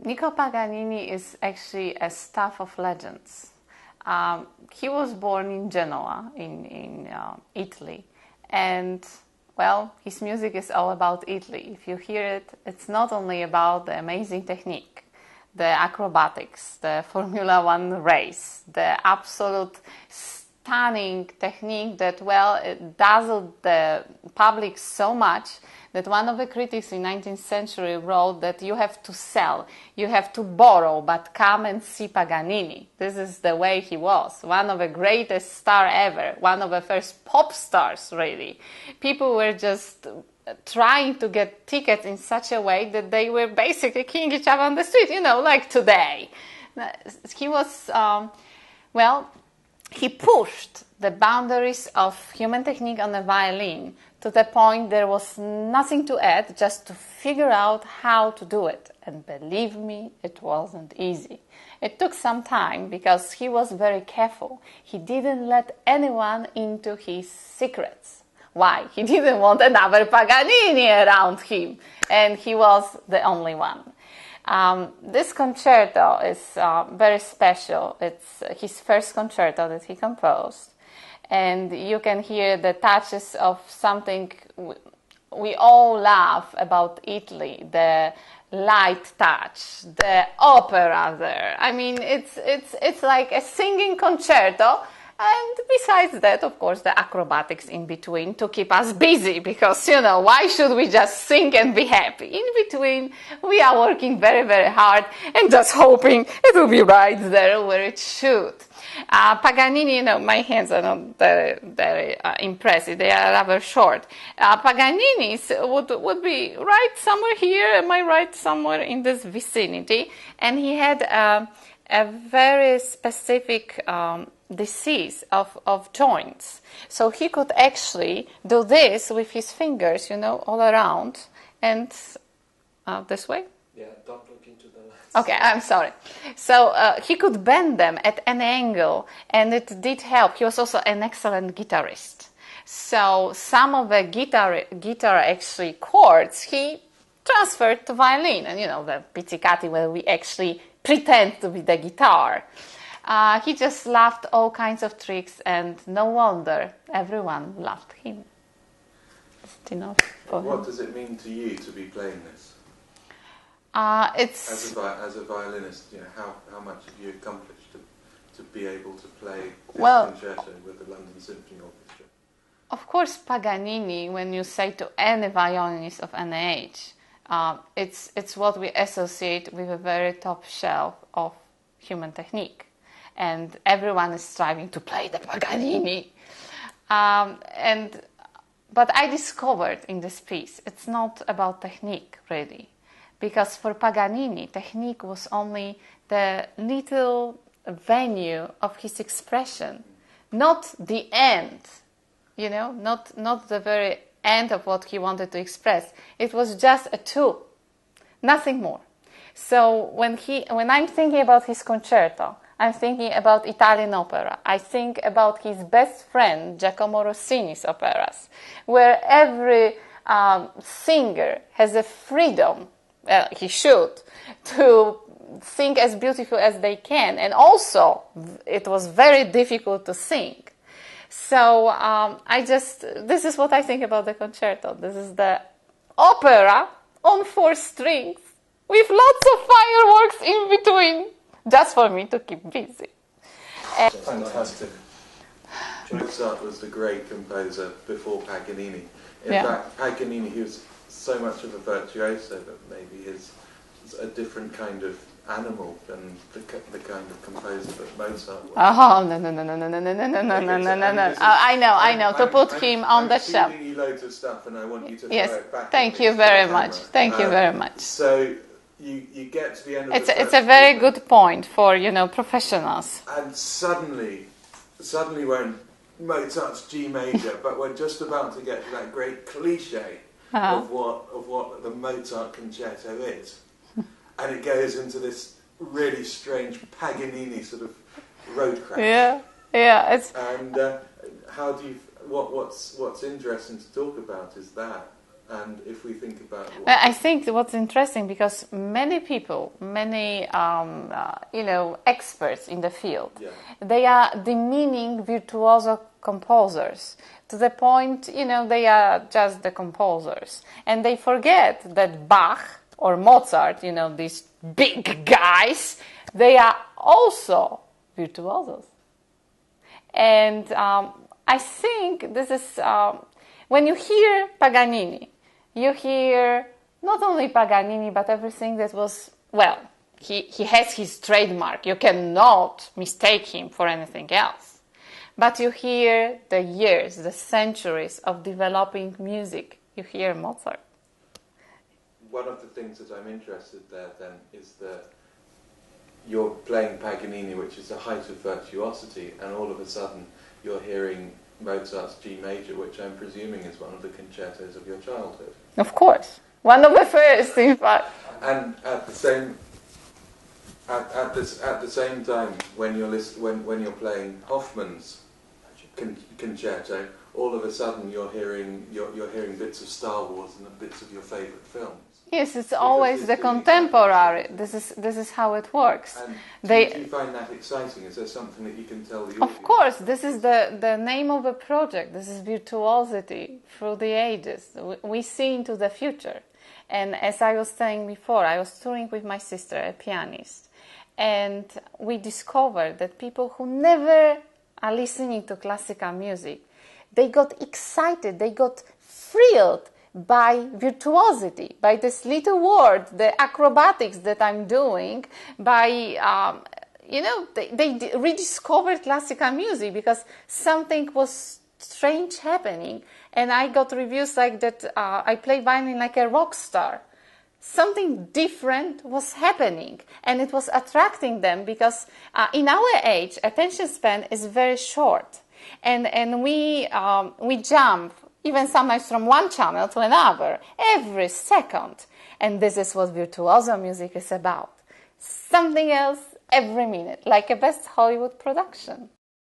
Niccolo Paganini is actually a staff of legends. He was born in Genoa, in Italy, and well, his music is all about Italy. If you hear it, it's not only about the amazing technique, the acrobatics, the Formula One race, the absolute stunning technique that, well, it dazzled the public so much that one of the critics in 19th century wrote that you have to sell, you have to borrow, but come and see Paganini. This is the way he was. One of the greatest stars ever, one of the first pop stars, really. People were just trying to get tickets in such a way that they were basically killing each other on the street, like today. He was, he pushed the boundaries of human technique on the violin to the point there was nothing to add, just to figure out how to do it. And believe me, it wasn't easy. It took some time because he was very careful. He didn't let anyone into his secrets. Why? He didn't want another Paganini around him, and he was the only one. This concerto is very special. It's his first concerto that he composed, and you can hear the touches of something we all love about Italy, the light touch, the opera there. I mean, it's like a singing concerto. And besides that, of course, the acrobatics in between to keep us busy because, why should we just sing and be happy? In between, we are working very, very hard and just hoping it will be right there where it should. Paganini, my hands are not very, very impressive. They are rather short. Paganini's would be right somewhere here. Am I right? Somewhere in this vicinity. And he had a very specific disease of joints. So he could actually do this with his fingers, all around. And this way? Yeah, don't look into the lens. Okay, I'm sorry. So he could bend them at an angle, and it did help. He was also an excellent guitarist. So some of the guitar actually chords he transferred to violin, and the pizzicati where we actually pretend to be the guitar. He just loved all kinds of tricks, and no wonder everyone loved him. Just enough for What him. does it mean to you to be playing this? It's as a violinist, how much have you accomplished to be able to play this concerto with the London Symphony Orchestra? Of course, Paganini, when you say to any violinist of any age, it's what we associate with a very top shelf of human technique. And everyone is striving to play the Paganini. But I discovered in this piece, it's not about technique, really. Because for Paganini, technique was only the little venue of his expression, not the end, not the very end of what he wanted to express. It was just a tool, nothing more. So when I'm thinking about his concerto, I'm thinking about Italian opera. I think about his best friend, Giacomo Rossini's operas, where every singer has a freedom, he should, to sing as beautiful as they can. And also, it was very difficult to sing. So this is what I think about the concerto. This is the opera on 4 strings with lots of fireworks in between, just for me to keep busy. Fantastic. Mozart was the great composer before Paganini. In fact, Paganini, he was so much of a virtuoso that maybe he's a different kind of animal than the kind of composer that Mozart was. Oh, no. I know. To put him on the shelf. I'm feeding you loads of stuff and I want you to throw Yes, it back. thank you very much. Thank you very much. So you get to the end of it's a very good point for, professionals. And suddenly we're in Mozart's G major, but we're just about to get to that great cliche of what the Mozart concerto is. And it goes into this really strange Paganini sort of road crash. Yeah. And how do you? What's interesting to talk about is that And if we think about... Well, I think what's interesting, because many people, many experts in the field, they are demeaning virtuoso composers to the point, they are just the composers. And they forget that Bach or Mozart, these big guys, they are also virtuosos. And I think this is, when you hear Paganini, you hear not only Paganini, but everything that was, well, he has his trademark. You cannot mistake him for anything else. But you hear the years, the centuries of developing music. You hear Mozart. One of the things that I'm interested there then is that you're playing Paganini, which is the height of virtuosity, and all of a sudden you're hearing Mozart's G major, which I'm presuming is one of the concertos of your childhood. Of course, one of the first, in fact. And at the same time, when you're playing Hoffmann's concerto, all of a sudden you're hearing bits of Star Wars and bits of your favourite films. Yes, it's always the contemporary. This is how it works. And do you find that exciting? Is there something that you can tell the audience? Of course, this is the name of the project. This is Virtuosity through the ages. We see into the future. And as I was saying before, I was touring with my sister, a pianist, and we discovered that people who never are listening to classical music, they got excited, they got thrilled by virtuosity, by this little word, the acrobatics that I'm doing, by, they rediscovered classical music because something was strange happening. And I got reviews like that, I play violin like a rock star. Something different was happening, and it was attracting them because in our age, attention span is very short. And we jump even sometimes from one channel to another, every second. And this is what virtuoso music is about. Something else every minute, like a best Hollywood production.